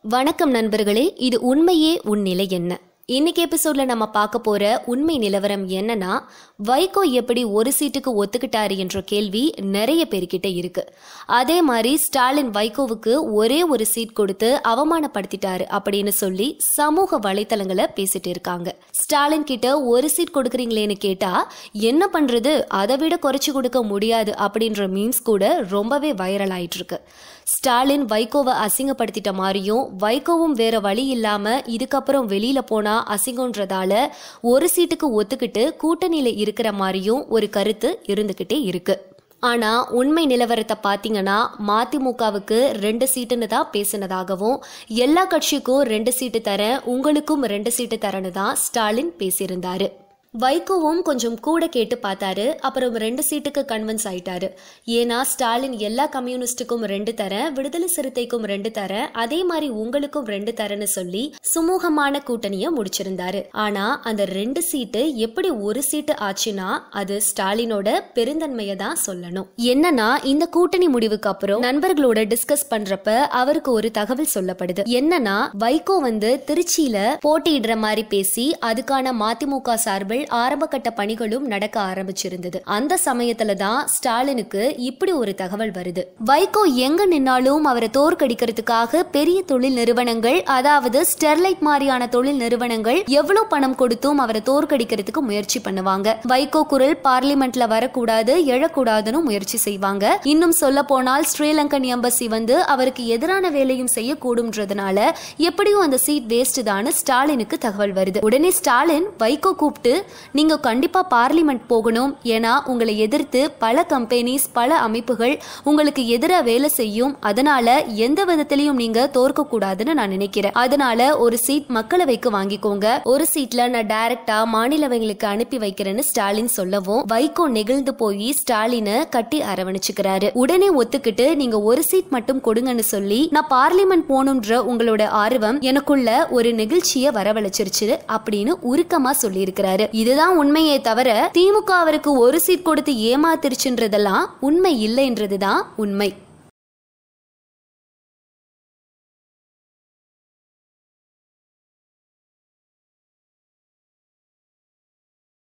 வணக்கம் நண்பர்களே, இது உண்மையே உன் நிலை என்ன? இன்னைக்கு எபிசோட்ல நம்ம பார்க்க போற உண்மை நிலவரம் என்னன்னா, வைகோ எப்படி ஒரு சீட்டுக்கு ஒத்துக்கிட்டாரு என்ற கேள்வி நிறைய பேர்கிட்ட இருக்கு. அதே மாதிரி ஸ்டாலின் வைகோவுக்கு ஒரே ஒரு சீட் கொடுத்து அவமானப்படுத்திட்டாரு அப்படின்னு சொல்லி சமூக வலைத்தளங்களை பேசிட்டு இருக்காங்க. ஸ்டாலின் கிட்ட ஒரு சீட் கொடுக்குறீங்களேன்னு கேட்டா என்ன பண்றது, அதை விட குறைச்சு கொடுக்க முடியாது அப்படின்ற மீம்ஸ் கூட ரொம்பவே வைரல் ஆயிட்டு இருக்கு. ஸ்டாலின் வைகோவை அசிங்கப்படுத்திட்ட மாதிரியும், வைகோவும் வேற வழி இல்லாம இதுக்கப்புறம் வெளியில போனா அசிங்கன்றதால ஒரு சீட்டுக்கு ஒத்துக்கிட்டு கூட்டணியில இருக்கிற மாதிரியும் ஒரு கருத்து இருந்துகிட்டே இருக்கு. ஆனா உண்மை நிலவரத்தை பாத்தீங்கன்னா, மதிமுகவுக்கு 2 சீட்டுன்னு தான் பேசினதாகவும், எல்லா கட்சிக்கும் 2 சீட்டு தரேன், உங்களுக்கும் 2 சீட்டு தரேன்னு தான் ஸ்டாலின் பேசியிருந்தாரு. வைகோவும் கொஞ்சம் கூட கேட்டு பார்த்தாரு. அப்புறம் 2 சீட்டுக்கு கன்வின்ஸ் ஆயிட்டாரு. ஏன்னா ஸ்டாலின் எல்லா கம்யூனிஸ்டுக்கும் 2 தரேன், விடுதலை சிறுத்தைக்கும் 2 தரேன், அதே மாதிரி உங்களுக்கும் 2 தரேன்னு சொல்லி சுமூகமான கூட்டணியை முடிச்சிருந்தாரு. ஆனா அந்த 2 சீட்டு எப்படி ஒரு சீட்டு ஆச்சுன்னா அது ஸ்டாலினோட பெருந்தன்மையை தான் சொல்லணும். என்னன்னா, இந்த கூட்டணி முடிவுக்கு அப்புறம் நண்பர்களோட டிஸ்கஸ் பண்றப்ப அவருக்கு ஒரு தகவல் சொல்லப்படுது. என்னன்னா, வைகோ திருச்சியில போட்டியிடுற மாதிரி பேசி அதுக்கான மதிமுக சார்பில் ஆரம்ப கட்ட பணிகளும் நடக்க ஆரம்பிச்சிருந்தது. அந்த சமயத்துல தான் ஸ்டாலினுக்கு இப்படி ஒரு தகவல் வருது. வைகோ எங்க நின்னாலும் அவரை தோற்கடிக்கிறதுக்காக பெரிய தொழில் நிறுவனங்கள், அதாவது ஸ்டெர்லைட் மாதிரியான தொழில் நிறுவனங்கள் எவ்வளவு பணம் கொடுத்தும் அவரை தோற்கடிக்கிறதுக்கு முயற்சி பண்ணுவாங்க. வைகோ குரல் பார்லிமெண்ட்ல வரக்கூடாது, எழக்கூடாதுன்னு முயற்சி செய்வாங்க. இன்னும் சொல்ல போனால் ஸ்ரீலங்கன் எம்பசி அவருக்கு எதிரான வேலையும் செய்யக்கூடும்ன்றதுனால எப்படியும் அந்த சீட் வேஸ்ட் தான் ஸ்டாலினுக்கு தகவல் வருது. உடனே ஸ்டாலின் வைகோ கூப்பிட்டு, நீங்க கண்டிப்பா பார்லிமெண்ட் போகணும், ஏன்னா உங்களை எதிர்த்து பல கம்பெனிஸ், பல அமைப்புகள் உங்களுக்கு எதிராக வேலை செய்யும், அதனால எந்த விதத்திலையும் நீங்க தோற்க கூடாதுன்னு நான் நினைக்கிறேன். அதனால ஒரு சீட் மக்களவைக்கு வாங்கிக்கோங்க, ஒரு சீட்ல நான் டைரக்டா மாநிலவைகளுக்கு அனுப்பி வைக்கிறேன்னு ஸ்டாலின் சொல்லவும், வைகோ நெகிழ்ந்து போய் ஸ்டாலினை கட்டி அரவணைச்சுக்கிறாரு. உடனே ஒத்துக்கிட்டு நீங்க ஒரு சீட் மட்டும் கொடுங்கன்னு சொல்லி, நான் பார்லிமெண்ட் போகணும்ன்ற உங்களோட ஆர்வம் எனக்குள்ள ஒரு நெகிழ்ச்சியை வரவழைச்சிருச்சு அப்படின்னு உருக்கமா சொல்லி இருக்கிறாரு. இதுதான் உண்மையே தவிர திமுக அவருக்கு ஒரு சீட் கொடுத்து ஏமாத்திருச்சுன்றதெல்லாம் உண்மை இல்லைன்றதுதான் உண்மை.